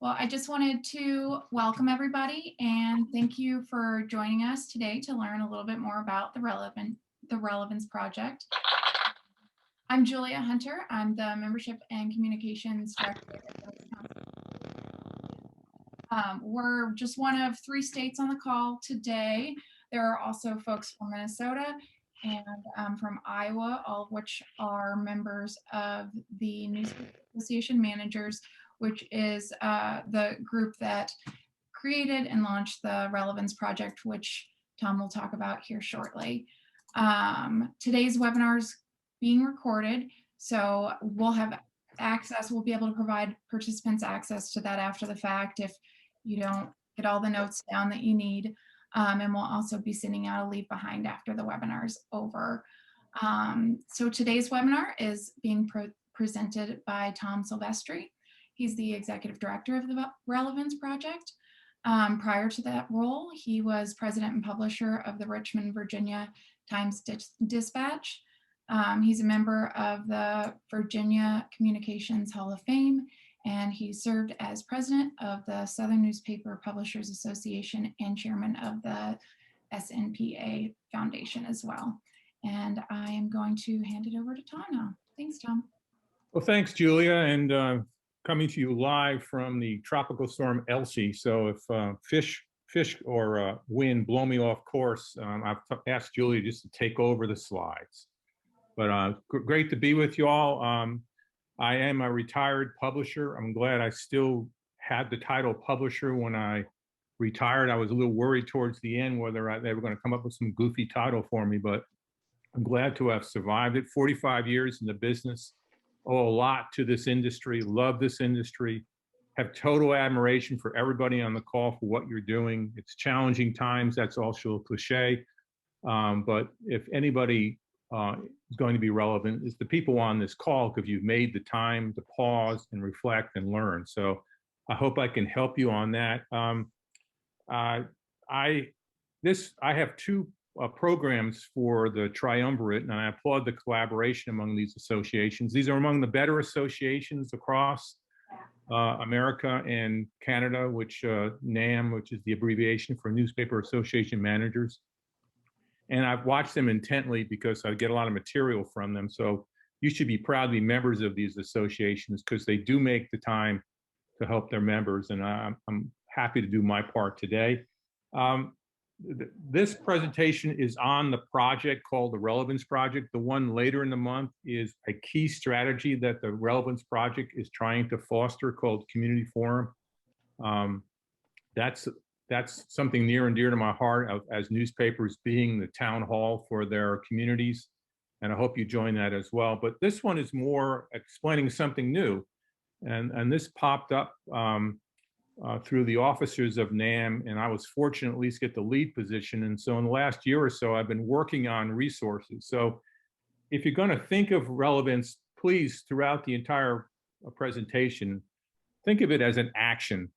Well, I just wanted to welcome everybody and thank you for joining us today to learn a little bit more about the Relevance Project. I'm Julia Hunter. I'm the Membership and Communications Director. We're just one of 3 states on the call today. There are also folks from Minnesota and from Iowa, all of which are members of the Newspaper Association Managers, which is the group that created and launched the Relevance Project, which Tom will talk about here shortly. Today's webinar is being recorded, so we'll have access, we'll be able to provide participants access to that after the fact if you don't get all the notes down that you need. And we'll also be sending out a leave behind after the webinar is over. So today's webinar is being presented by Tom Silvestri. He's the Executive Director of the Relevance Project. Prior to that role, he was President and Publisher of the Richmond, Virginia Times-Dispatch. He's a member of the Virginia Communications Hall of Fame, and he served as President of the Southern Newspaper Publishers Association and Chairman of the SNPA Foundation as well. And I am going to hand it over to Tom now. Thanks, Tom. Well, thanks, Julia, and coming to you live from the tropical storm Elsie. So if fish or wind blow me off course, I've asked Julia just to take over the slides. But great to be with you all. I am a retired publisher. I'm glad I still had the title publisher when I retired. I was a little worried towards the end whether they were going to come up with some goofy title for me, but I'm glad to have survived it. 45 years in the business, owe a lot to this industry, love this industry, have total admiration for everybody on the call for what you're doing. It's challenging times, that's also a cliche, but if anybody is going to be relevant, it's the people on this call, because you've made the time to pause and reflect and learn. So I hope I can help you on that. I have 2 programs for the triumvirate, and I applaud the collaboration among these associations. These are among the better associations across America and Canada, which NAM, which is the abbreviation for Newspaper Association Managers. And I've watched them intently because I get a lot of material from them. So you should be proud to be members of these associations because they do make the time to help their members. And I'm happy to do my part today. This presentation is on the project called the Relevance Project. The one later in the month is a key strategy that the Relevance Project is trying to foster called Community Forum. That's something near and dear to my heart as newspapers being the town hall for their communities. And I hope you join that as well. But this one is more explaining something new. And this popped up through the officers of NAM, and I was fortunate to at least get the lead position. And so in the last year or so, I've been working on resources. So if you're going to think of relevance, please, throughout the entire presentation, think of it as an action.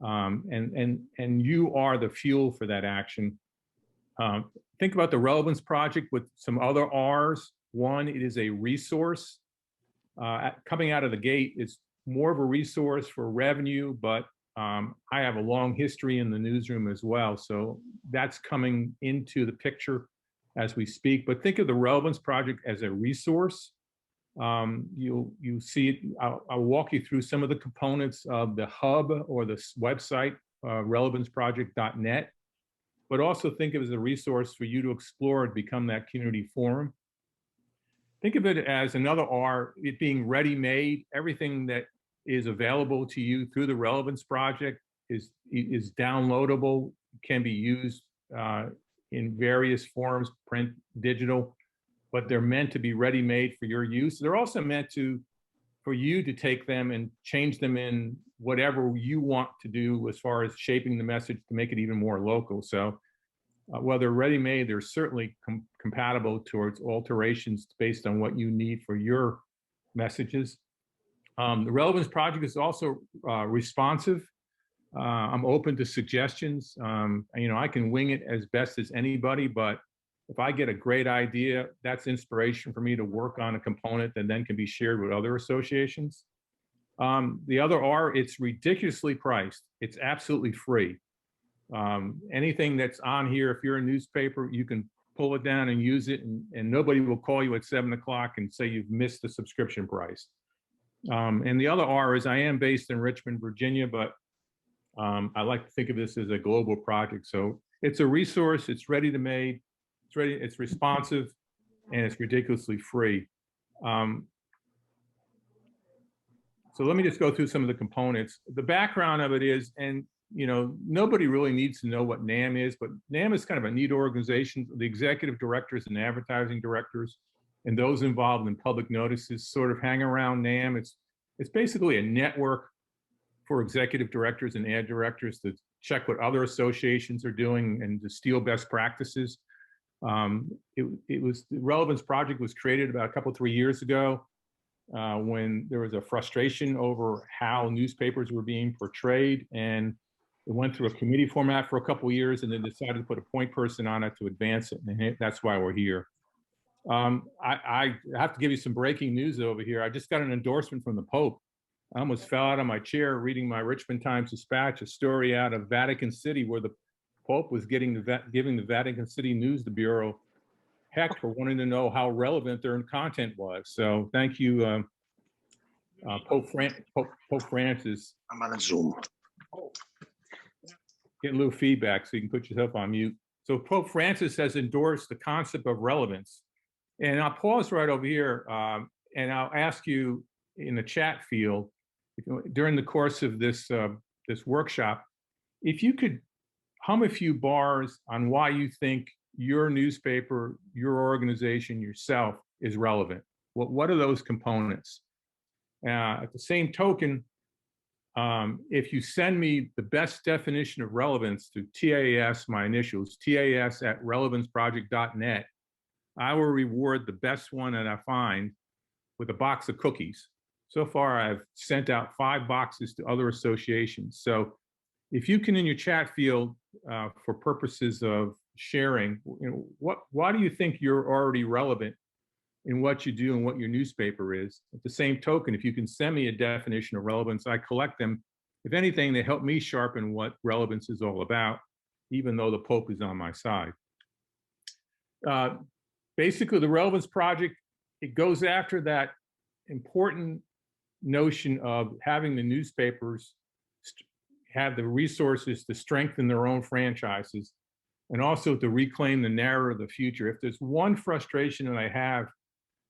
And you are the fuel for that action. Think about the Relevance Project with some other R's. One, it is a resource. Coming out of the gate, it's more of a resource for revenue, but I have a long history in the newsroom as well. So that's coming into the picture as we speak. But think of the Relevance Project as a resource. You'll see it. I'll walk you through some of the components of the hub or the website, relevanceproject.net, but also think of it as a resource for you to explore and become that community forum. Think of it as another R, it being ready-made. Everything that is available to you through the Relevance Project is downloadable, can be used in various forms, print, digital, but they're meant to be ready-made for your use. They're also meant for you to take them and change them in whatever you want to do as far as shaping the message to make it even more local. So while they're ready-made, they're certainly compatible towards alterations based on what you need for your messages. The Relevance Project is also responsive. I'm open to suggestions. I can wing it as best as anybody, but if I get a great idea, that's inspiration for me to work on a component that then can be shared with other associations. The other R, it's ridiculously priced. It's absolutely free. Anything that's on here, if you're a newspaper, you can pull it down and use it, and nobody will call you at 7 o'clock and say you've missed the subscription price. And the other R is I am based in Richmond, Virginia, but I like to think of this as a global project. So it's a resource, it's ready to made, it's ready, it's responsive, and it's ridiculously free. So let me just go through some of the components. The background of it is, and you know, nobody really needs to know what NAM is, but NAM is kind of a neat organization. The executive directors and advertising directors and those involved in public notices sort of hang around NAM. It's basically a network for executive directors and ad directors to check what other associations are doing and to steal best practices. The Relevance Project was created about a couple, 3 years ago when there was a frustration over how newspapers were being portrayed, and it went through a committee format for a couple of years and then decided to put a point person on it to advance it, and that's why we're here. I have to give you some breaking news over here. I just got an endorsement from the Pope. I almost fell out of my chair reading my Richmond Times-Dispatch, a story out of Vatican City where the Pope was giving the Vatican City News Bureau heck for wanting to know how relevant their content was. So thank you, Pope Francis. I'm on a Zoom. Get a little feedback so you can put yourself on mute. So Pope Francis has endorsed the concept of relevance. And I'll pause right over here and I'll ask you in the chat field during the course of this, this workshop, if you could hum a few bars on why you think your newspaper, your organization, yourself is relevant. What are those components? At the same token, if you send me the best definition of relevance to TAS, my initials, tas@relevanceproject.net, I will reward the best one that I find with a box of cookies. So far, I've sent out 5 boxes to other associations. So if you can, in your chat field, for purposes of sharing, you know, why do you think you're already relevant in what you do and what your newspaper is? At the same token, if you can send me a definition of relevance, I collect them. If anything, they help me sharpen what relevance is all about, even though the Pope is on my side. Basically, the Relevance Project, it goes after that important notion of having the newspapers have the resources to strengthen their own franchises and also to reclaim the narrative of the future. If there's one frustration that I have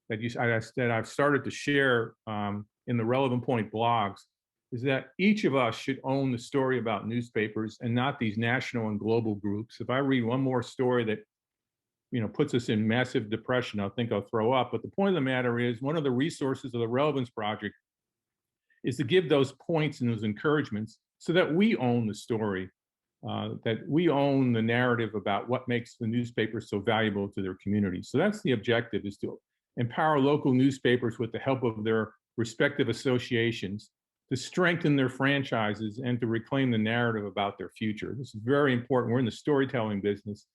that I've started to share in the Relevant Point blogs, is that each of us should own the story about newspapers and not these national and global groups. If I read one more story that, you know, puts us in massive depression, I think I'll throw up. But the point of the matter is, one of the resources of the Relevance Project is to give those points and those encouragements so that we own the story, that we own the narrative about what makes the newspaper so valuable to their community. So that's the objective, is to empower local newspapers with the help of their respective associations to strengthen their franchises and to reclaim the narrative about their future. This is very important. We're in the storytelling business.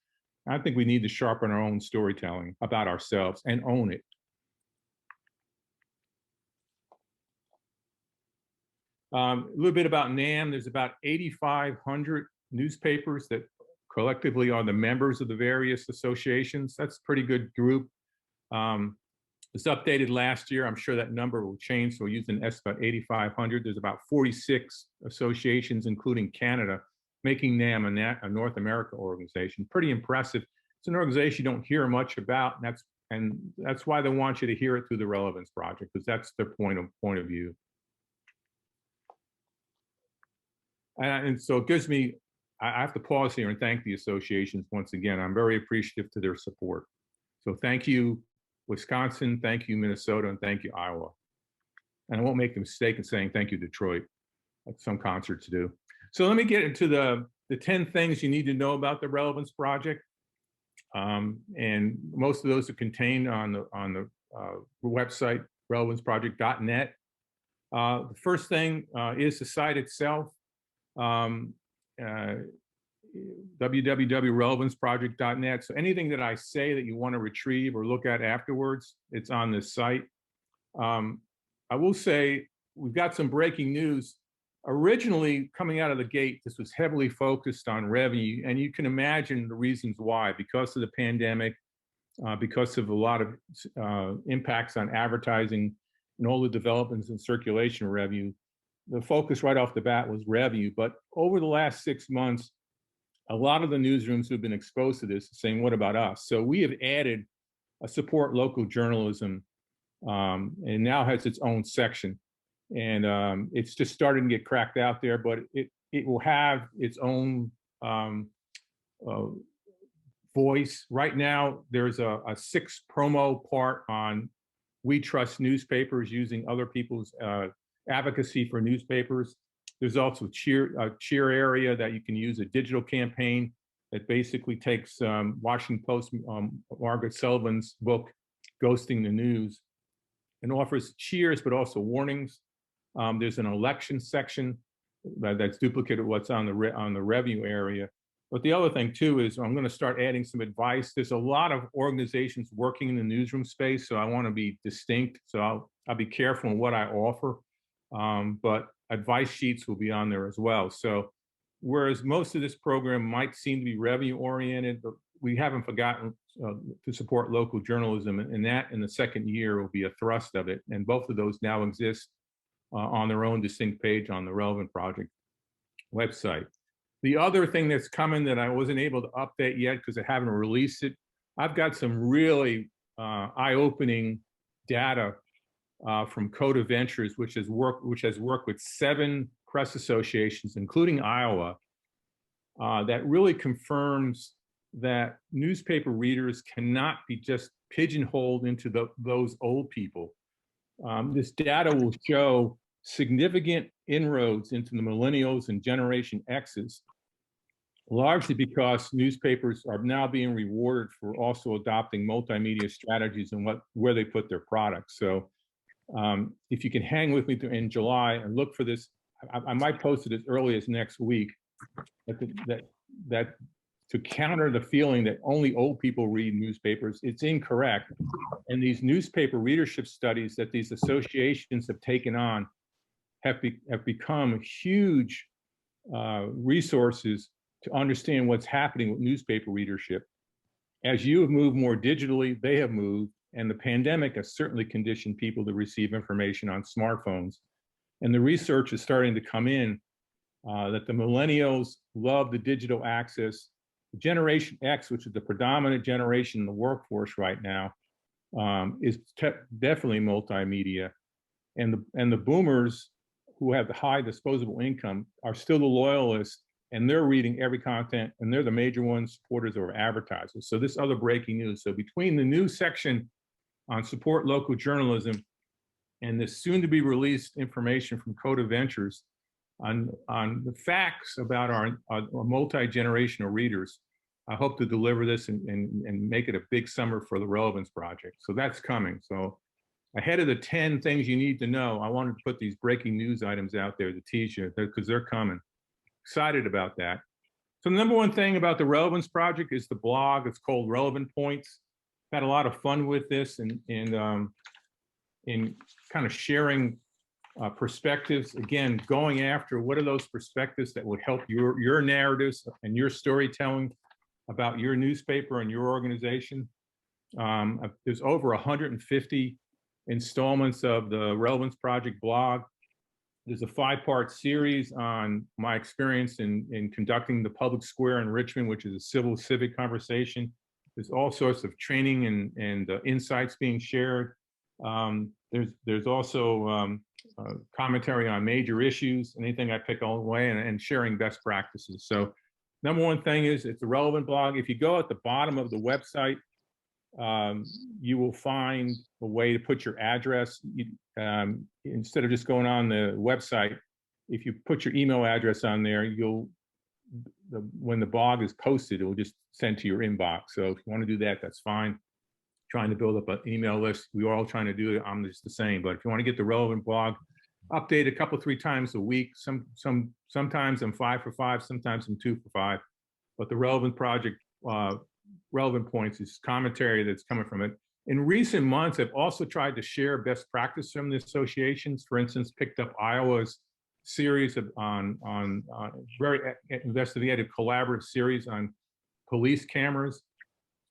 I think we need to sharpen our own storytelling about ourselves and own it. A little bit about NAM. There's about 8,500 newspapers that collectively are the members of the various associations. That's a pretty good group. It's updated last year. I'm sure that number will change, so we're using about 8,500. There's about 46 associations, including Canada, making NAM a North America organization. Pretty impressive. It's an organization you don't hear much about, and that's why they want you to hear it through the Relevance Project, because that's their point of view. And so it gives me, I have to pause here and thank the associations once again. I'm very appreciative to their support. So thank you, Wisconsin, thank you, Minnesota, and thank you, Iowa. And I won't make the mistake of saying thank you, Detroit, like some concerts do. So let me get into the 10 things you need to know about the Relevance Project. And most of those are contained on the website, relevanceproject.net. The first thing is the site itself. www.relevanceproject.net. So anything that I say that you want to retrieve or look at afterwards, it's on this site. I will say we've got some breaking news. Originally, coming out of the gate, this was heavily focused on revenue, and you can imagine the reasons why. Because of the pandemic, because of a lot of impacts on advertising and all the developments in circulation revenue, the focus right off the bat was revenue. But over the last 6 months, a lot of the newsrooms who've been exposed to this are saying, what about us? So we have added a support local journalism, and now has its own section. And it's just starting to get cracked out there, but it will have its own voice. Right now, there's a 6 promo part on We Trust Newspapers, using other people's advocacy for newspapers. There's also a cheer area that you can use, a digital campaign that basically takes Washington Post, Margaret Sullivan's book, Ghosting the News, and offers cheers, but also warnings. There's an election section that's duplicate of what's on the revenue area. But the other thing too is I'm going to start adding some advice. There's a lot of organizations working in the newsroom space, so I want to be distinct. So I'll be careful in what I offer, but advice sheets will be on there as well. So whereas most of this program might seem to be revenue oriented, but we haven't forgotten to support local journalism, and that in the second year will be a thrust of it. And both of those now exist on their own distinct page on the Relevant Project website. The other thing that's coming that I wasn't able to update yet because I haven't released it, I've got some really eye-opening data from Code Adventures, which has worked with 7 press associations, including Iowa, that really confirms that newspaper readers cannot be just pigeonholed into those old people. This data will show significant inroads into the millennials and Generation X's, largely because newspapers are now being rewarded for also adopting multimedia strategies and where they put their products. So if you can hang with me in July and look for this, I might post it as early as next week, that to counter the feeling that only old people read newspapers. It's incorrect. And these newspaper readership studies that these associations have taken on have become huge resources to understand what's happening with newspaper readership. As you have moved more digitally, they have moved, and the pandemic has certainly conditioned people to receive information on smartphones. And the research is starting to come in that the millennials love the digital access. Generation X, which is the predominant generation in the workforce right now, is definitely multimedia. And the boomers, who have the high disposable income, are still the loyalists, and they're reading every content, and they're the major ones, supporters of advertisers. So this other breaking news. So between the new section on support local journalism and this soon to be released information from Code Adventures on the facts about our multi-generational readers, I hope to deliver this and make it a big summer for the Relevance Project. So that's coming. So ahead of the 10 things you need to know, I wanted to put these breaking news items out there to teach you, because they're coming. Excited about that. So the number one thing about the Relevance Project is the blog. It's called Relevant Points. Had a lot of fun with this and in kind of sharing perspectives. Again, going after what are those perspectives that would help your narratives and your storytelling about your newspaper and your organization. There's over 150 installments of the Relevance Project blog. There's a 5-part series on my experience in conducting the public square in Richmond, which is a civil civic conversation. There's all sorts of training and insights being shared. There's also commentary on major issues, anything I pick all the way, and sharing best practices. So number one thing is it's a relevant blog. If you go at the bottom of the website, you will find a way to put your address. Instead of just going on the website, if you put your email address on there, when the blog is posted, it will just send to your inbox. So if you want to do that, that's fine. Trying to build up an email list, we're all trying to do it. I'm just the same. But if you want to get the relevant blog, update a couple, 3 times a week. Sometimes I'm 5 for 5, sometimes I'm 2 for 5. But the Relevant Project, Relevant Points is commentary that's coming from it. In recent months, I've also tried to share best practice from the associations. For instance, picked up Iowa's series of on very investigative collaborative series on police cameras,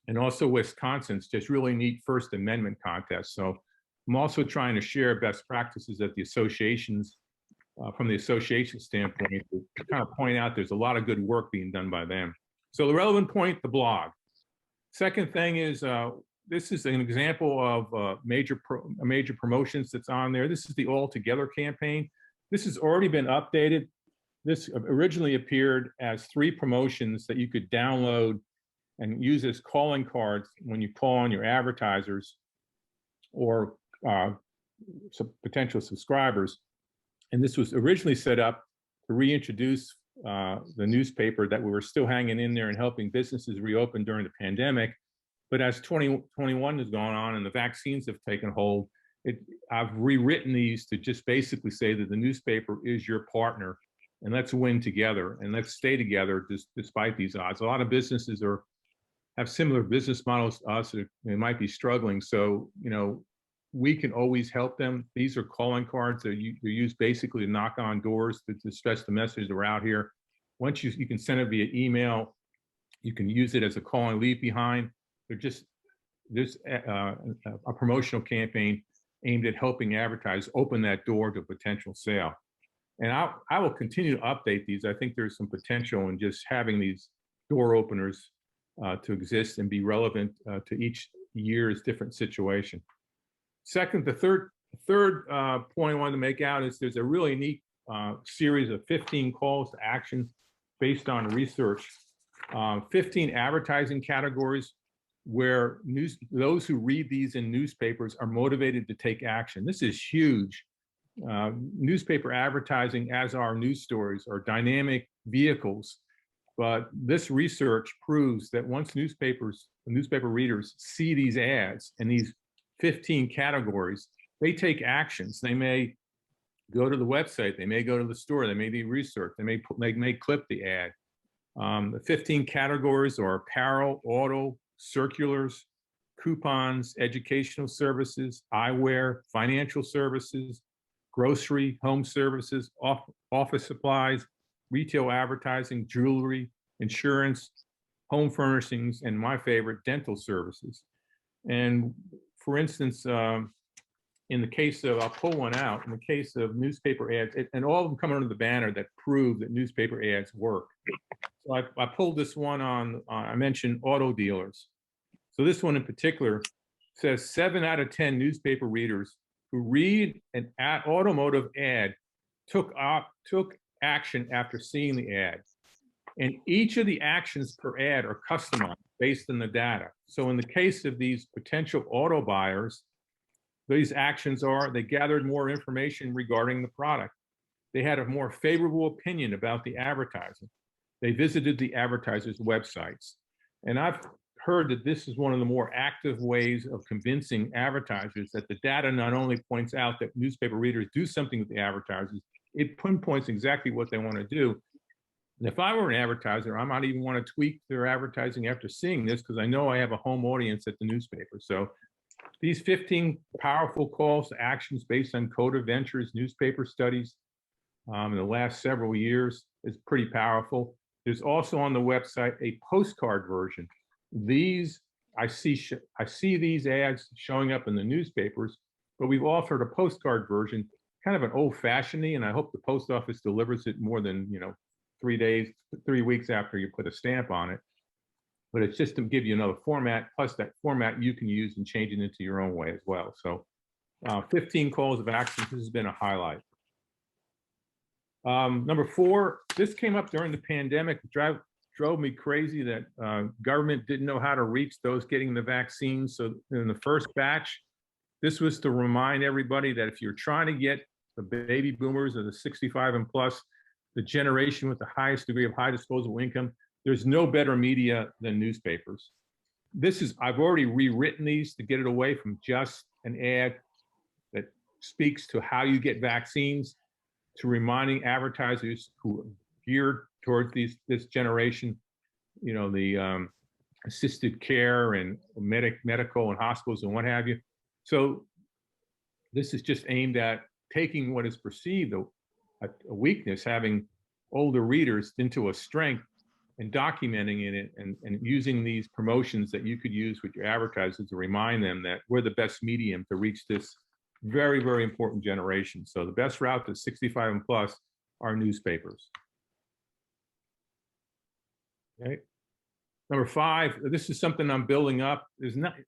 and also Wisconsin's just really neat First Amendment contest. So I'm also trying to share best practices at the associations from the association standpoint to kind of point out there's a lot of good work being done by them. So the relevant point, the blog. Second thing is this is an example of major promotions that's on there. This is the All Together campaign. This has already been updated. This originally appeared as 3 promotions that you could download and use as calling cards when you call on your advertisers or potential subscribers. And this was originally set up to reintroduce the newspaper that we were still hanging in there and helping businesses reopen during the pandemic. But as 2021 has gone on and the vaccines have taken hold, I've rewritten these to just basically say that the newspaper is your partner, and let's win together and let's stay together despite these odds. A lot of businesses have similar business models to us. They might be struggling. So, we can always help them. These are calling cards that they're used basically to knock on doors to stress the message that we're out here. Once you can send it via email, you can use it as a call and leave behind. There's a promotional campaign aimed at helping advertisers open that door to a potential sale. And I will continue to update these. I think there's some potential in just having these door openers to exist and be relevant to each year's different situation. Second, the third point I wanted to make out is there's a really neat series of 15 calls to action based on research, 15 advertising categories where those who read these in newspapers are motivated to take action. This is huge. Newspaper advertising, as our news stories, are dynamic vehicles. But this research proves that once newspaper readers see these ads and these 15 categories, they take actions. They may go to the website, they may go to the store, they may do research, they may clip the ad. The 15 categories are apparel, auto, circulars, coupons, educational services, eyewear, financial services, grocery, home services, office supplies, retail advertising, jewelry, insurance, home furnishings, and my favorite, dental services. And for instance, in the case of, I'll pull one out, in the case of newspaper ads, and all of them come under the banner that prove that newspaper ads work. So I pulled this one on, I mentioned auto dealers. So this one in particular says 7 out of 10 newspaper readers who read an automotive ad took action after seeing the ad. And each of the actions per ad are customized based on the data. So in the case of these potential auto buyers, these actions are, they gathered more information regarding the product. They had a more favorable opinion about the advertising. They visited the advertisers' websites. And I've heard that this is one of the more active ways of convincing advertisers that the data not only points out that newspaper readers do something with the advertisers, it pinpoints exactly what they want to do. And if I were an advertiser, I might even want to tweak their advertising after seeing this because I know I have a home audience at the newspaper. So these 15 powerful calls to actions based on Coda Ventures newspaper studies in the last several years is pretty powerful. There's also on the website a postcard version. I see these ads showing up in the newspapers, but we've offered a postcard version, kind of an old-fashioned, and I hope the post office delivers it more than 3 weeks after you put a stamp on it. But it's just to give you another format, plus that format you can use and change it into your own way as well. So 15 calls of action, this has been a highlight. Number 4, this came up during the pandemic. It drove me crazy that government didn't know how to reach those getting the vaccine. So in the first batch, this was to remind everybody that if you're trying to get the baby boomers or the 65 and plus, the generation with the highest degree of high disposable income, there's no better media than newspapers. I've already rewritten these to get it away from just an ad that speaks to how you get vaccines to reminding advertisers who are geared towards this generation, the assisted care and medical and hospitals and what have you. So this is just aimed at taking what is perceived a weakness, having older readers, into a strength and documenting in it and using these promotions that you could use with your advertisers to remind them that we're the best medium to reach this very, very important generation. So the best route to 65 and plus are newspapers. Okay. Number 5, this is something I'm building up.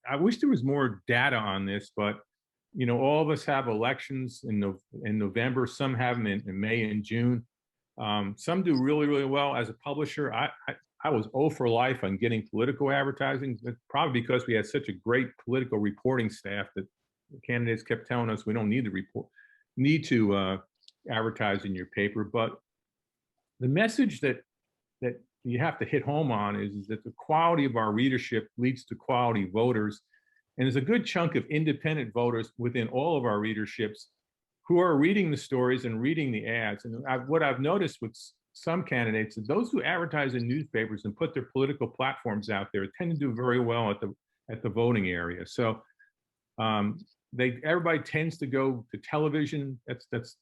I wish there was more data on this, but you know, all of us have elections in November. Some have them in May and June. Some do really, really well. As a publisher, I was 0 for life on getting political advertising. That's probably because we had such a great political reporting staff that the candidates kept telling us we don't need to advertise in your paper. But the message that you have to hit home on is that the quality of our readership leads to quality voters. And there's a good chunk of independent voters within all of our readerships who are reading the stories and reading the ads. And what I've noticed with some candidates is those who advertise in newspapers and put their political platforms out there tend to do very well at the voting area. So everybody tends to go to television. That's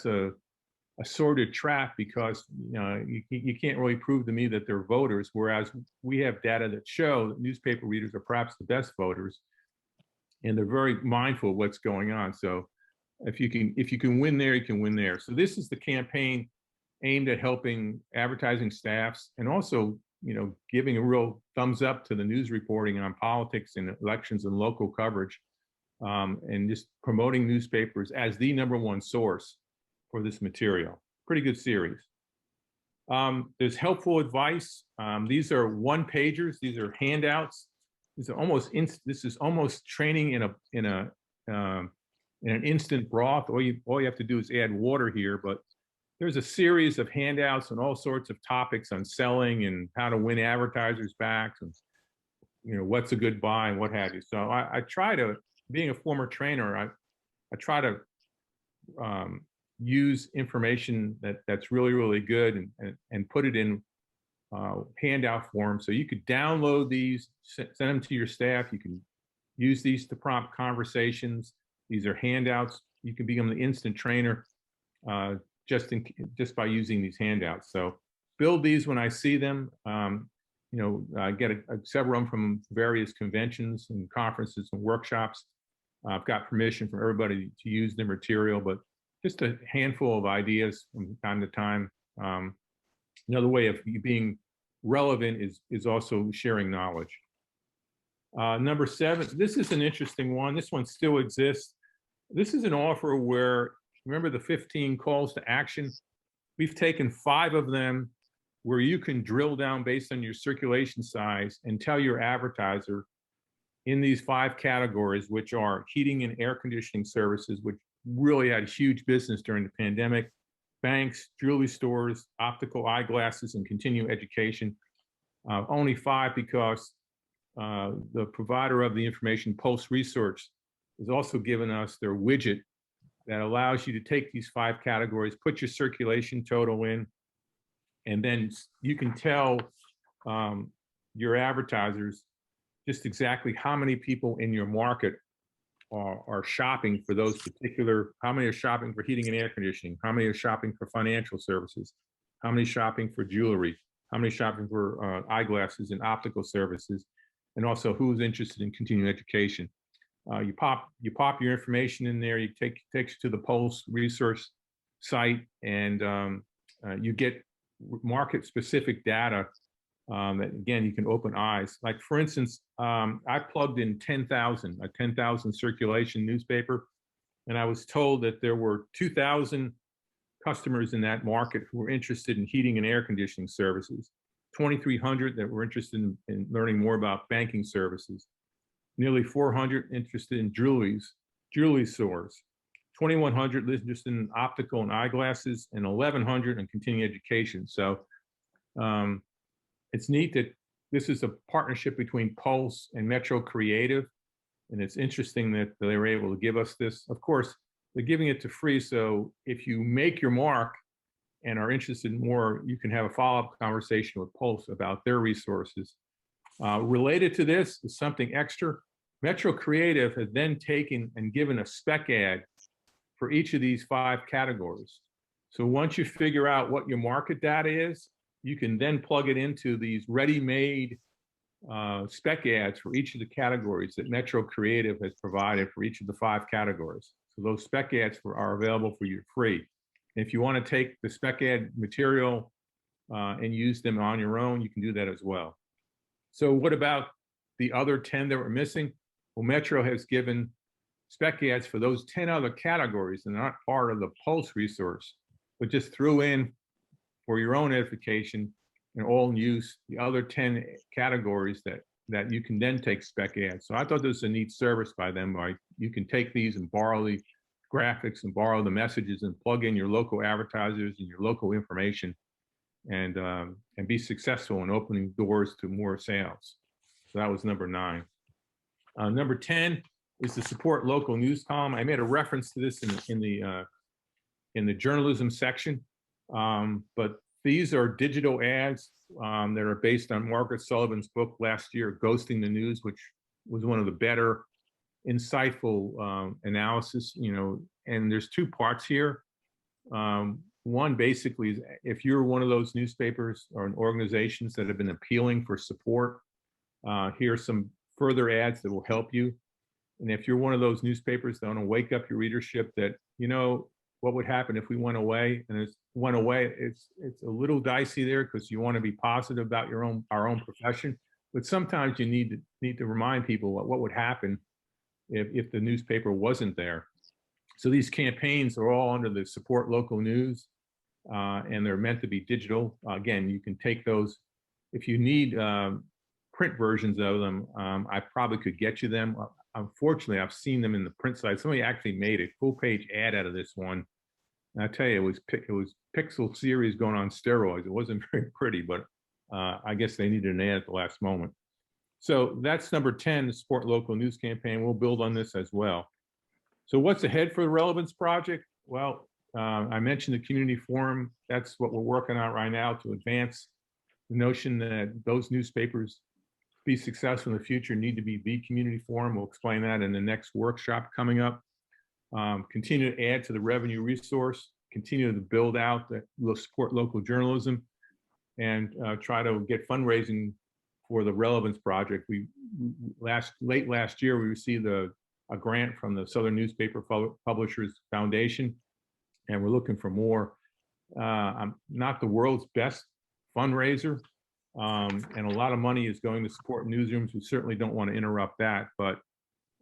a sordid trap, because you can't really prove to me that they're voters, whereas we have data that show that newspaper readers are perhaps the best voters, and they're very mindful of what's going on. So if you can win there, you can win there. So this is the campaign aimed at helping advertising staffs, and also giving a real thumbs up to the news reporting on politics and elections and local coverage, and just promoting newspapers as the #1 source for this material. Pretty good series. There's helpful advice. These are one-pagers. These are handouts. These are this is almost training in an instant broth. All you have to do is add water here, but there's a series of handouts on all sorts of topics on selling and how to win advertisers back, and what's a good buy and what have you. So I try to, being a former trainer, I try to use information that's really, really good and put it in handout form. So you could download these, send them to your staff. You can use these to prompt conversations. These are handouts. You can become the instant trainer just by using these handouts. So build these when I see them. I get several of them from various conventions and conferences and workshops. I've got permission from everybody to use the material, but just a handful of ideas from time to time. Another way of being relevant is also sharing knowledge. Number 7, this is an interesting one. This one still exists. This is an offer where, remember the 15 calls to action? We've taken 5 of them where you can drill down based on your circulation size and tell your advertiser in these 5 categories, which are heating and air conditioning services, which really had huge business during the pandemic, banks, jewelry stores, optical eyeglasses, and continuing education. Only 5 because the provider of the information, Pulse Research, has also given us their widget that allows you to take these 5 categories, put your circulation total in, and then you can tell your advertisers just exactly how many people in your market are shopping for those particular, how many are shopping for heating and air conditioning, how many are shopping for financial services, how many shopping for jewelry, how many shopping for eyeglasses and optical services, and also who's interested in continuing education. You pop your information in there, you takes you to the Pulse Research site, and you get market specific data that, again, you can open eyes. Like, for instance, I plugged in 10,000, a 10,000 circulation newspaper, and I was told that there were 2,000 customers in that market who were interested in heating and air conditioning services, 2,300 that were interested in learning more about banking services, nearly 400 interested in jewelry stores, 2,100 interested in optical and eyeglasses, and 1,100 in continuing education. So it's neat that this is a partnership between Pulse and Metro Creative, and it's interesting that they were able to give us this. Of course, they're giving it to free, so if you make your mark and are interested in more, you can have a follow-up conversation with Pulse about their resources. Related to this is something extra. Metro Creative has then taken and given a spec ad for each of these 5 categories. So once you figure out what your market data is, you can then plug it into these ready-made spec ads for each of the categories that Metro Creative has provided for each of the 5 categories. So those spec ads are available for you free. If you want to take the spec ad material and use them on your own, you can do that as well. So what about the other 10 that were missing? Well, Metro has given spec ads for those 10 other categories and not part of the Pulse resource, but just threw in for your own edification and all use the other 10 categories that you can then take spec ads. So I thought this was a neat service by them. You can take these and borrow the graphics and borrow the messages and plug in your local advertisers and your local information and be successful in opening doors to more sales. So that was number 9. Number 10 is to support local news column. I made a reference to this in the journalism section, but these are digital ads that are based on Margaret Sullivan's book last year, Ghosting the News, which was one of the better, insightful analysis, and there's 2 parts here. One basically is if you're one of those newspapers or organizations that have been appealing for support, here are some further ads that will help you. And if you're one of those newspapers that want to wake up your readership that, what would happen if we went away? And it's a little dicey there because you want to be positive about our own profession. But sometimes you need to remind people what would happen if the newspaper wasn't there. So these campaigns are all under the support local news, and they're meant to be digital. Again, you can take those. If you need print versions of them, I probably could get you them. Unfortunately, I've seen them in the print side. Somebody actually made a full-page ad out of this one. And I tell you, it was Pixel series going on steroids. It wasn't very pretty, but I guess they needed an ad at the last moment. So that's number 10, the support local news campaign. We'll build on this as well. So what's ahead for the Relevance Project? Well, I mentioned the community forum. That's what we're working on right now to advance the notion that those newspapers be successful in the future need to be the community forum. We'll explain that in the next workshop coming up. Continue to add to the revenue resource, continue to build out the support local journalism, and try to get fundraising for the Relevance Project. Late last year, we received a grant from the Southern Newspaper Publishers Foundation, and we're looking for more. I'm not the world's best fundraiser, and a lot of money is going to support newsrooms. We certainly don't want to interrupt that, but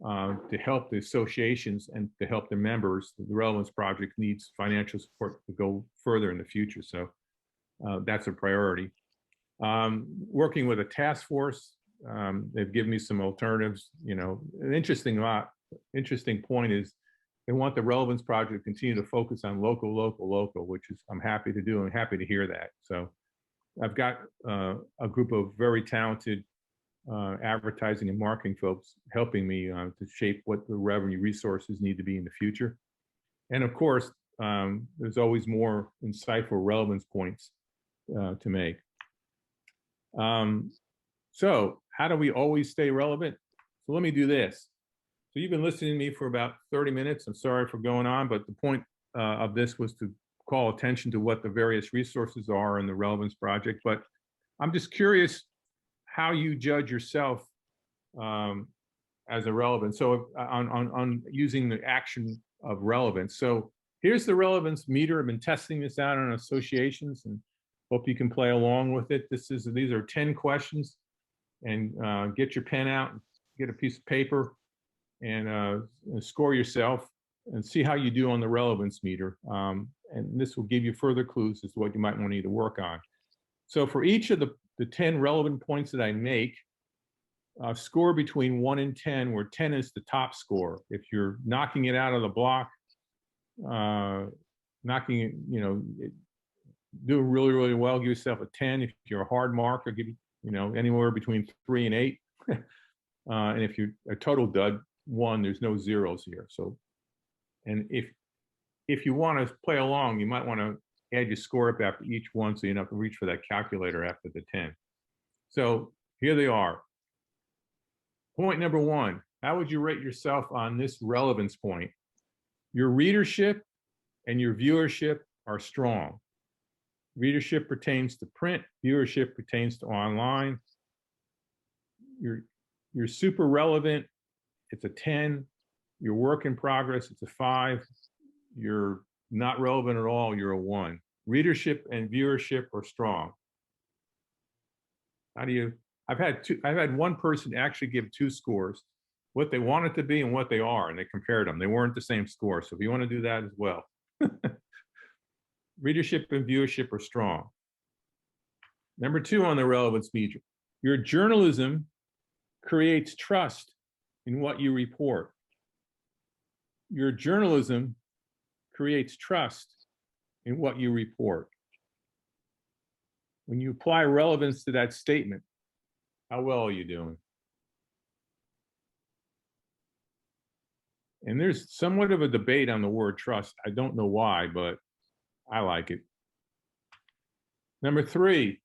to help the associations and to help their members, the Relevance Project needs financial support to go further in the future. So that's a priority. Working with a task force, they've given me some alternatives. An interesting point is they want the Relevance Project to continue to focus on local, which is I'm happy to do. I'm happy to hear that. So I've got a group of very talented advertising and marketing folks helping me to shape what the revenue resources need to be in the future. And of course, there's always more insightful relevance points to make. So how do we always stay relevant? So let me do this. So you've been listening to me for about 30 minutes. I'm sorry for going on, but the point of this was to call attention to what the various resources are in the Relevance Project. But I'm just curious how you judge yourself as a relevant. So on using the action of relevance. So here's the relevance meter. I've been testing this out on associations and hope you can play along with it. These are 10 questions, and get your pen out, get a piece of paper, and score yourself and see how you do on the relevance meter. And this will give you further clues as to what you might want to need to work on. So for each of the 10 relevant points that I make, score between 1 and 10, where 10 is the top score. If you're knocking it out of the block, doing really, really well, give yourself a 10. If you're a hard marker, give anywhere between 3 and 8. And if you're a total dud, 1, there's no zeros here. So, and if you want to play along, you might want to add your score up after each one, so you don't have to reach for that calculator after the 10. So here they are. Point number one, how would you rate yourself on this relevance point? Your readership and your viewership are strong. Readership pertains to print, viewership pertains to online. You're super relevant, it's a 10. Your work in progress, it's a 5. You're not relevant at all, you're a 1. Readership and viewership are strong. How do you, I've had one person actually give 2 scores, what they want it to be and what they are, and they compared them. They weren't the same score, so if you want to do that as well. Readership and viewership are strong. Number 2 on the relevance meter, your journalism creates trust in what you report. Your journalism creates trust in what you report. When you apply relevance to that statement, how well are you doing? And there's somewhat of a debate on the word trust. I don't know why, but I like it. Number 3,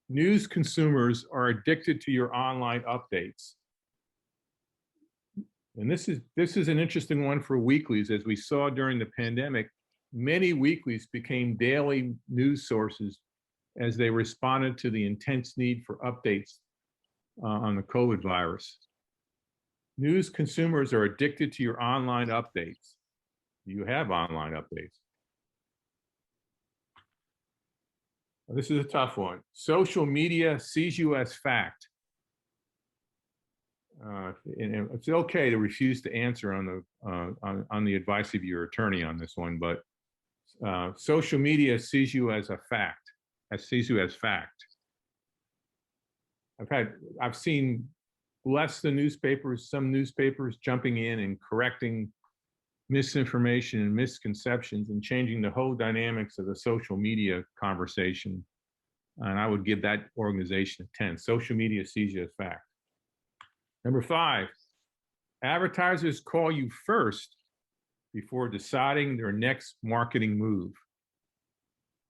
news consumers are addicted to your online updates. And this is an interesting one for weeklies. As we saw during the pandemic, many weeklies became daily news sources as they responded to the intense need for updates on the COVID virus. News consumers are addicted to your online updates. You have online updates. This is a tough one. Social media sees you as fact. And it's okay to refuse to answer on the advice of your attorney on this one, but social media sees you as a fact. Sees you as fact. I've seen less than newspapers, some newspapers jumping in and correcting misinformation and misconceptions and changing the whole dynamics of the social media conversation. And I would give that organization a 10. Social media sees you as fact. Number 5, advertisers call you first before deciding their next marketing move.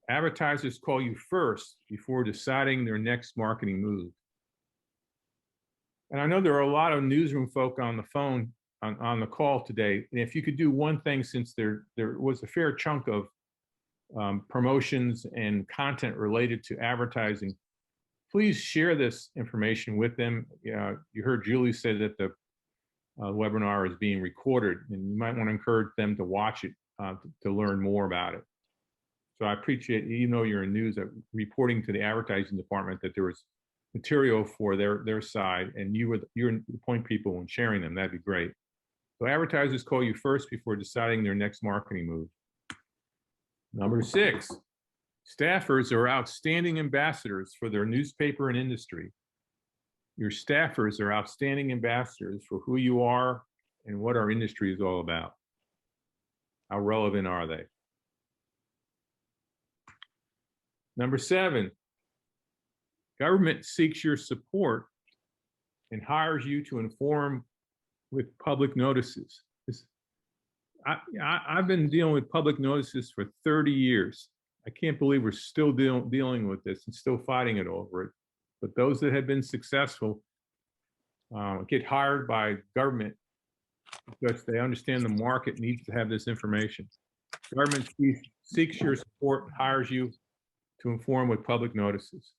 Advertisers call you first before deciding their next marketing move. And I know there are a lot of newsroom folk on the phone, on the call today. And if you could do one thing, since there was a fair chunk of promotions and content related to advertising, please share this information with them. You heard Julie say that the webinar is being recorded, and you might want to encourage them to watch it to learn more about it. So I appreciate, even though you're in news, reporting to the advertising department that there was material for their side, and you're the point people and sharing them. That'd be great. So advertisers call you first before deciding their next marketing move. Number 6, staffers are outstanding ambassadors for their newspaper and industry. Your staffers are outstanding ambassadors for who you are and what our industry is all about. How relevant are they? Number 7, government seeks your support and hires you to inform with public notices. I've been dealing with public notices for 30 years. I can't believe we're still dealing with this and still fighting it over it. But those that have been successful get hired by government because they understand the market needs to have this information. Government seeks your support, hires you to inform with public notices.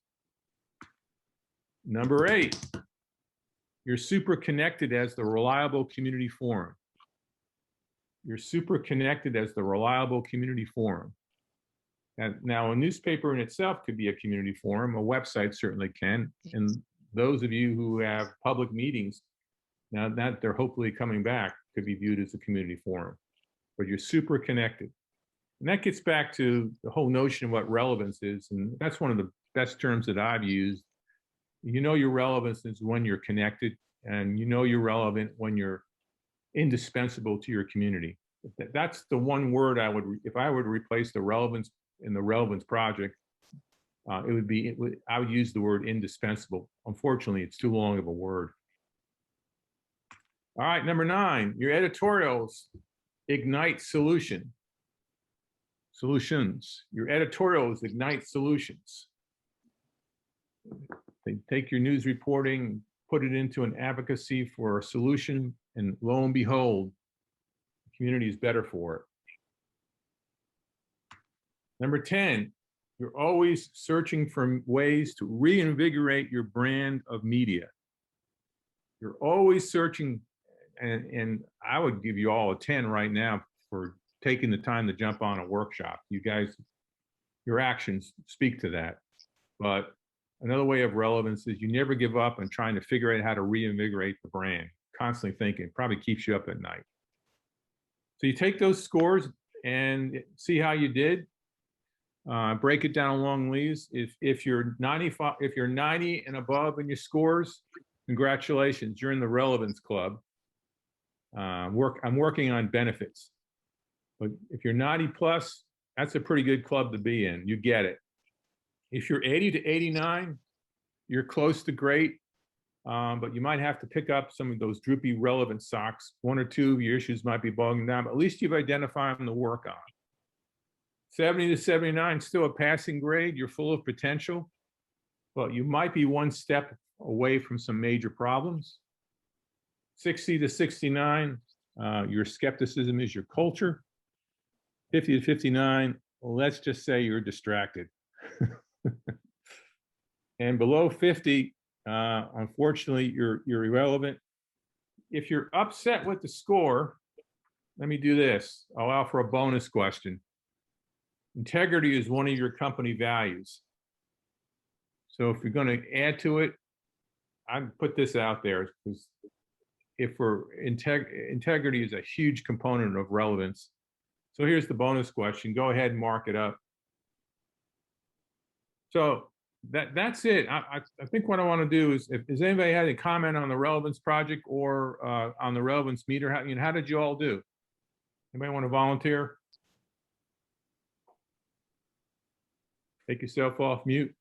Number 8, you're super connected as the reliable community forum. You're super connected as the reliable community forum. And now a newspaper in itself could be a community forum, a website certainly can. And those of you who have public meetings, now that they're hopefully coming back, could be viewed as a community forum. But you're super connected. And that gets back to the whole notion of what relevance is. And that's one of the best terms that I've used. You know your relevance is when you're connected, and you know you're relevant when you're indispensable to your community. That's the one word I would, if I were to replace the relevance in the Relevance Project, I would use the word indispensable. Unfortunately, it's too long of a word. All right, number 9, your editorials ignite solutions. Your editorials ignite solutions. They take your news reporting, put it into an advocacy for a solution, and lo and behold, the community is better for it. Number 10, you're always searching for ways to reinvigorate your brand of media. You're always searching, and I would give you all a 10 right now for taking the time to jump on a workshop. You guys, your actions speak to that. But another way of relevance is you never give up on trying to figure out how to reinvigorate the brand. Constantly thinking, probably keeps you up at night. So you take those scores and see how you did. Break it down along these. If you're 95, if you're 90 and above in your scores, congratulations, you're in the Relevance Club. I'm working on benefits. But if you're 90 plus, that's a pretty good club to be in. You get it. If you're 80 to 89, you're close to great, but you might have to pick up some of those droopy relevant socks. One or two of your issues might be bogging down, but at least you've identified them to work on. 70 to 79, still a passing grade. You're full of potential, but you might be one step away from some major problems. 60 to 69, your skepticism is your culture. 50 to 59, well, let's just say you're distracted. And below 50, unfortunately, you're irrelevant. If you're upset with the score, let me do this. I'll allow for a bonus question. Integrity is one of your company values. So if you're going to add to it, I'd put this out there, because if integrity is a huge component of relevance. So here's the bonus question. Go ahead and mark it up. So that's it. I think what I want to do is, if does anybody have any comment on the Relevance Project or on the Relevance Meter? How did you all do? Anybody want to volunteer? Take yourself off mute.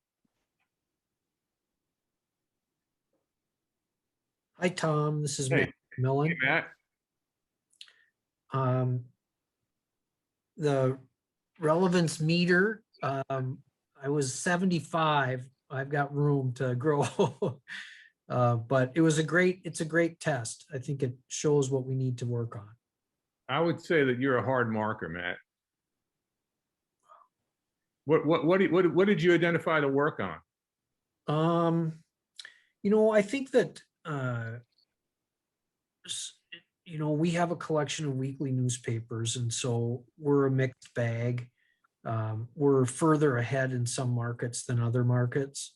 Hi, Tom. This is Hey. Matt Millen. Hey, Matt. The relevance meter, I was 75. I've got room to grow. But it's a great test. I think it shows what we need to work on. I would say that you're a hard marker, Matt. What did you identify to work on? I think that we have a collection of weekly newspapers, and so we're a mixed bag. We're further ahead in some markets than other markets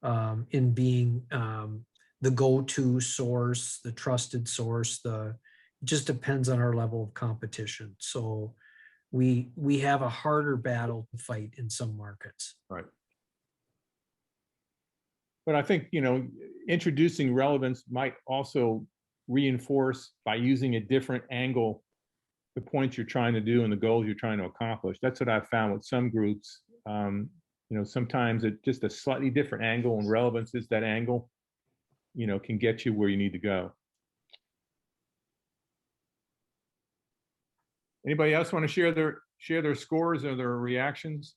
in being the go-to source, the trusted source. It just depends on our level of competition. So we have a harder battle to fight in some markets. Right. But I think, introducing relevance might also reinforce, by using a different angle, the points you're trying to do and the goals you're trying to accomplish. That's what I've found with some groups. Sometimes it's just a slightly different angle, and relevance is that angle, can get you where you need to go. Anybody else want to share their scores or their reactions?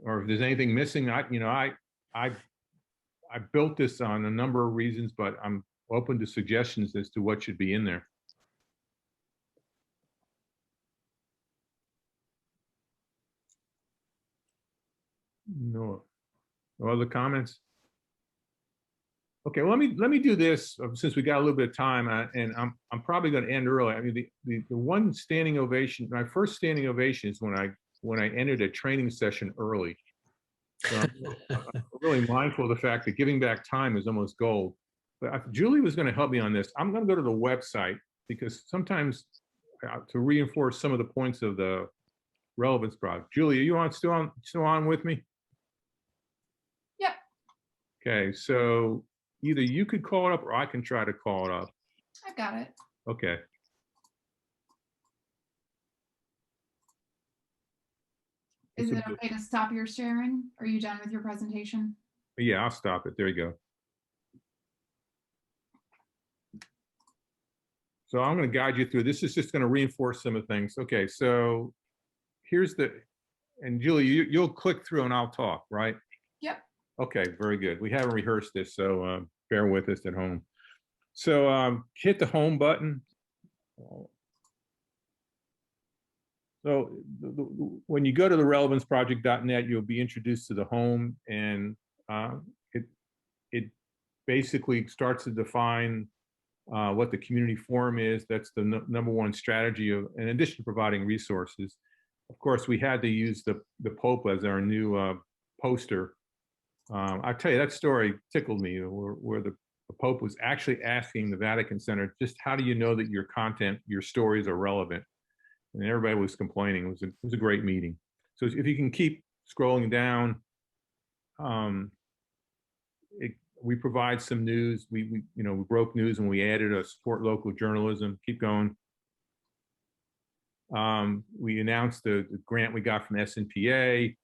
Or if there's anything missing, I built this on a number of reasons, but I'm open to suggestions as to what should be in there. No other comments? Okay, well, let me do this, since we got a little bit of time, and I'm probably going to end early. I mean, the one standing ovation, my first standing ovation is when I entered a training session early. So I'm really mindful of the fact that giving back time is almost gold. But Julie was going to help me on this. I'm going to go to the website, because sometimes to reinforce some of the points of the Relevance Project. Julie, are you still on with me? Yep. Okay, so either you could call it up or I can try to call it up. I got it. Okay. Is it okay to stop your sharing? Are you done with your presentation? Yeah, I'll stop it. There you go. So I'm going to guide you through. This is just going to reinforce some of the things. Okay, so here's and Julie, you'll click through and I'll talk, right? Yep. Okay, very good. We haven't rehearsed this, so bear with us at home. So hit the home button. So when you go to the relevanceproject.net, you'll be introduced to the home, and it basically starts to define what the community forum is. That's the number one strategy of, in addition to providing resources. Of course, we had to use the Pope as our new poster. I tell you, that story tickled me, where the Pope was actually asking the Vatican Center, just how do you know that your content, your stories are relevant? And everybody was complaining. It was a great meeting. So if you can keep scrolling down, we provide some news. We broke news and we added a support local journalism. Keep going. We announced the grant we got from SNPA.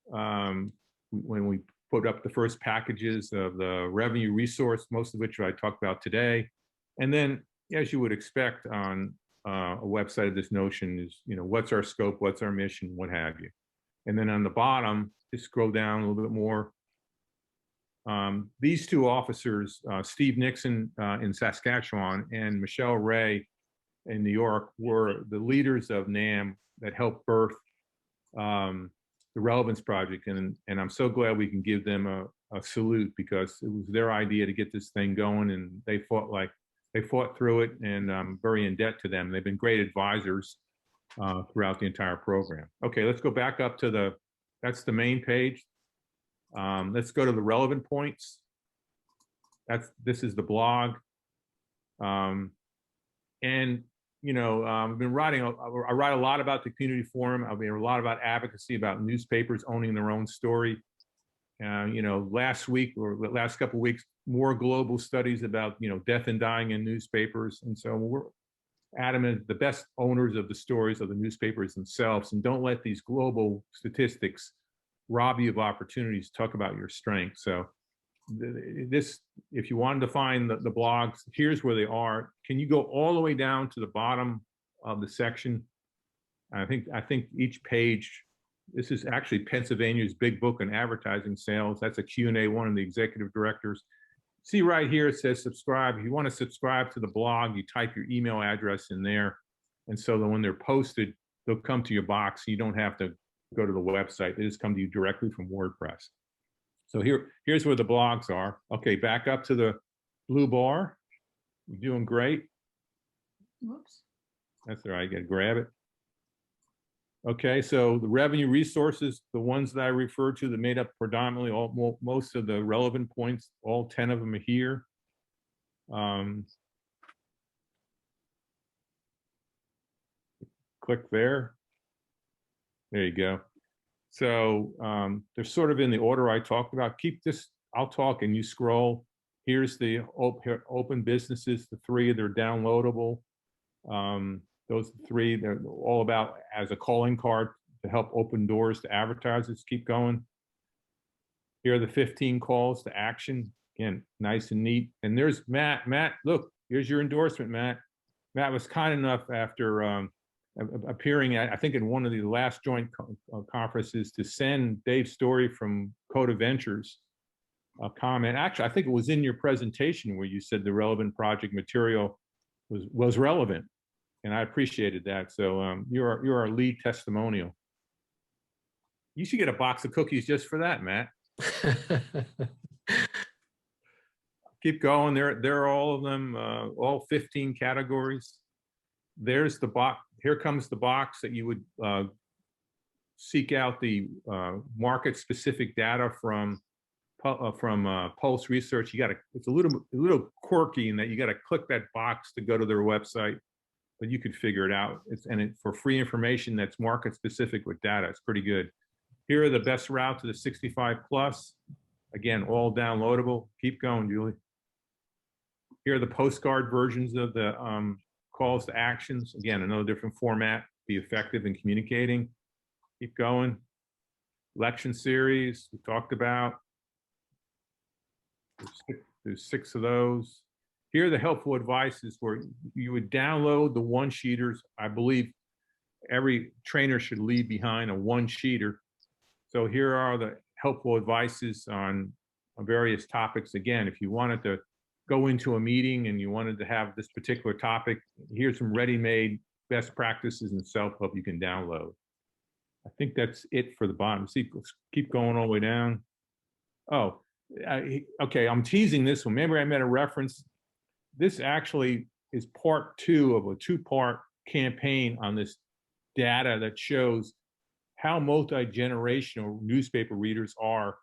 When we put up the first packages of the revenue resource, most of which I talked about today. And then, as you would expect on a website of this notion, is, what's our scope, what's our mission, what have you. And then on the bottom, just scroll down a little bit more. These two officers, Steve Nixon in Saskatchewan and Michelle Ray in New York, were the leaders of NAM that helped birth the Relevance Project. And I'm so glad we can give them a salute, because it was their idea to get this thing going, and they fought through it, and I'm very in debt to them. They've been great advisors throughout the entire program. Okay, let's go back up to that's the main page. Let's go to the relevant points. This is the blog. I've been writing, I write a lot about the community forum. I've been a lot about advocacy, about newspapers owning their own story. Last week or the last couple of weeks, more global studies about, death and dying in newspapers. And so we're adamant, the best owners of the stories are the newspapers themselves, and don't let these global statistics rob you of opportunities to talk about your strengths. So if you wanted to find the blogs, here's where they are. Can you go all the way down to the bottom of the section? I think each page, this is actually Pennsylvania's Big Book on Advertising Sales. That's a Q&A, one of the executive directors. See right here, it says subscribe. If you want to subscribe to the blog, you type your email address in there. And so that when they're posted, they'll come to your box. You don't have to go to the website. They just come to you directly from WordPress. So here's where the blogs are. Okay, back up to the blue bar. You're doing great. Whoops. That's all right, I gotta grab it. Okay, so the revenue resources, the ones that I referred to that made up predominantly most of the relevant points, all 10 of them are here. Click there. There you go. So they're sort of in the order I talked about. Keep this, I'll talk and you scroll. Here's the open businesses, the three, they're downloadable. Those three, they're all about as a calling card to help open doors to advertisers. Keep going. Here are the 15 calls to action. Again, nice and neat. And there's Matt. Matt, look, here's your endorsement, Matt. Matt was kind enough after appearing at, I think in one of the last joint conferences, to send Dave Story from Coda Ventures a comment. Actually, I think it was in your presentation where you said the Relevant Project material was relevant. And I appreciated that. So you're our lead testimonial. You should get a box of cookies just for that, Matt. Keep going. There are all of them, all 15 categories. There's the box. Here comes the box that you would seek out the market-specific data from Pulse Research. It's a little quirky in that you got to click that box to go to their website, but you could figure it out. For free information that's market-specific with data, it's pretty good. Here are the best route to the 65 plus. Again, all downloadable. Keep going, Julie. Here are the postcard versions of the calls to actions. Again, another different format, be effective in communicating. Keep going. Election series, we talked about. There's 6 of those. Here are the helpful advices where you would download the one-sheeters. I believe every trainer should leave behind a one-sheeter. So here are the helpful advices on various topics. Again, if you wanted to go into a meeting and you wanted to have this particular topic, here's some ready-made best practices and self-help you can download. I think that's it for the bottom. See, let's keep going all the way down. Oh, okay, I'm teasing this one. Remember I made a reference. This actually is part 2 of a 2-part campaign on this data that shows how multi-generational newspaper readers are.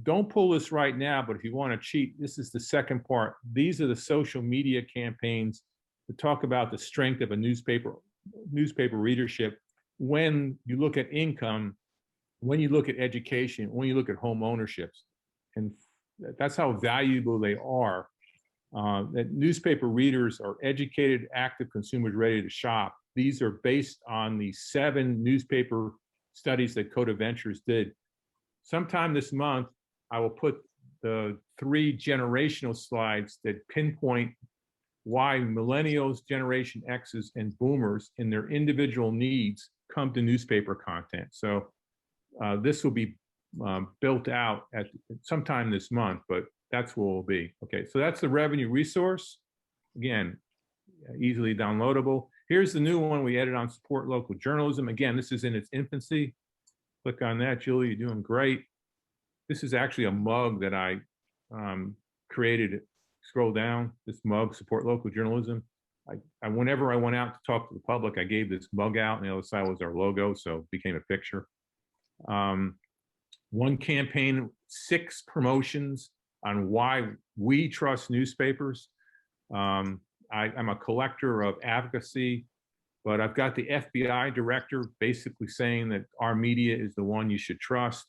Don't pull this right now, but if you want to cheat, this is the second part. These are the social media campaigns that talk about the strength of a newspaper readership when you look at income, when you look at education, when you look at home ownerships. And that's how valuable they are. That newspaper readers are educated, active consumers ready to shop. These are based on the 7 newspaper studies that Coda Ventures did. Sometime this month, I will put the 3 generational slides that pinpoint why millennials, Generation X's, and boomers in their individual needs come to newspaper content. So this will be built out at sometime this month, but that's what it will be. Okay, so that's the revenue resource. Again, easily downloadable. Here's the new one we added on support local journalism. Again, this is in its infancy. Click on that, Julie, you're doing great. This is actually a mug that I created. Scroll down, this mug, support local journalism. Whenever I went out to talk to the public, I gave this mug out, and the other side was our logo, so it became a picture. One campaign, 6 promotions on why we trust newspapers. I'm a collector of advocacy, but I've got the FBI director basically saying that our media is the one you should trust.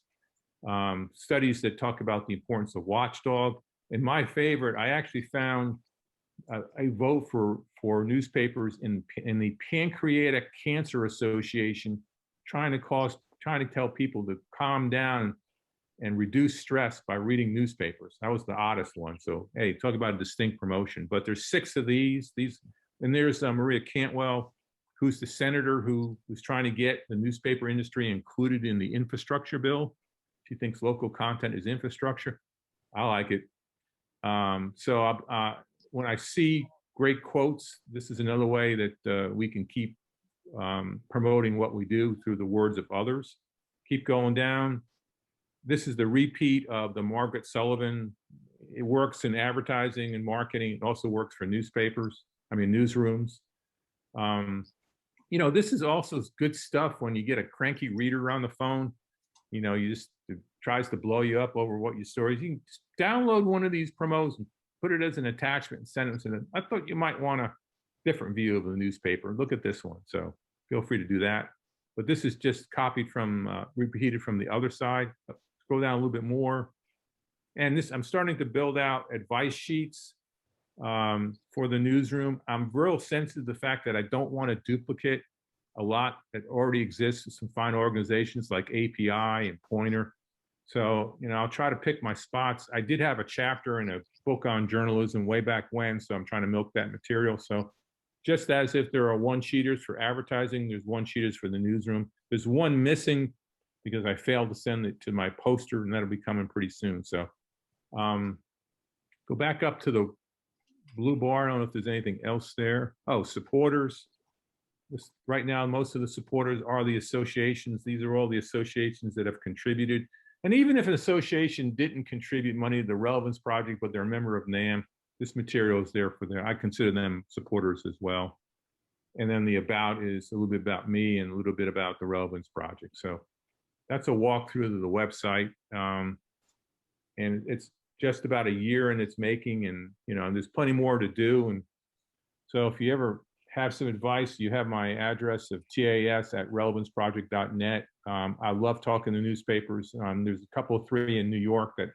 Studies that talk about the importance of watchdog. And my favorite, I actually found a vote for newspapers in the Pancreatic Cancer Association, trying to tell people to calm down and reduce stress by reading newspapers. That was the oddest one. So, hey, talk about a distinct promotion. But there's 6 of these, and there's Maria Cantwell, who's the senator who's trying to get the newspaper industry included in the infrastructure bill. She thinks local content is infrastructure. I like it. When I see great quotes, this is another way that we can keep promoting what we do through the words of others. Keep going down. This is the repeat of the Margaret Sullivan. It works in advertising and marketing. It also works for newsrooms. This is also good stuff when you get a cranky reader on the phone. It tries to blow you up over what your stories. You can just download one of these promos and put it as an attachment and send it to them. I thought you might want a different view of the newspaper. Look at this one. So feel free to do that. But this is just copied from, repeated from the other side. Scroll down a little bit more. And I'm starting to build out advice sheets for the newsroom. I'm real sensitive to the fact that I don't want to duplicate a lot that already exists with some fine organizations like API and Pointer. So, I'll try to pick my spots. I did have a chapter in a book on journalism way back when, so I'm trying to milk that material. So just as if there are 1-sheeters for advertising, there's 1-sheeters for the newsroom. There's one missing because I failed to send it to my poster, and that'll be coming pretty soon. So go back up to the blue bar. I don't know if there's anything else there. Oh, supporters. Right now, most of the supporters are the associations. These are all the associations that have contributed. And even if an association didn't contribute money to the Relevance Project, but they're a member of NAM, this material is there for them. I consider them supporters as well. And then the about is a little bit about me and a little bit about the Relevance Project. So that's a walkthrough of the website. And it's just about a year in its making, and there's plenty more to do. And so if you ever have some advice, you have my address of tas@relevanceproject.net. I love talking to newspapers. There's a couple of 3 in New York that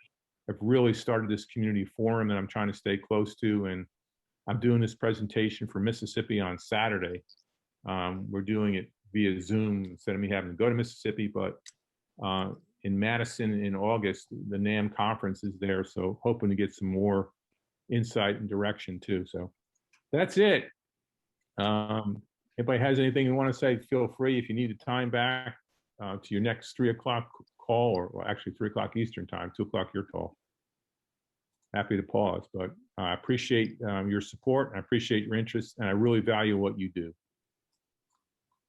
have really started this community forum that I'm trying to stay close to. And I'm doing this presentation for Mississippi on Saturday. We're doing it via Zoom instead of me having to go to Mississippi, but in Madison in August, the NAM conference is there. So hoping to get some more insight and direction too. So that's it. Anybody has anything you want to say, feel free. If you need a time back to your next 3 o'clock call, or actually 3 o'clock Eastern time, 2 o'clock your call. Happy to pause, but I appreciate your support. I appreciate your interest, and I really value what you do.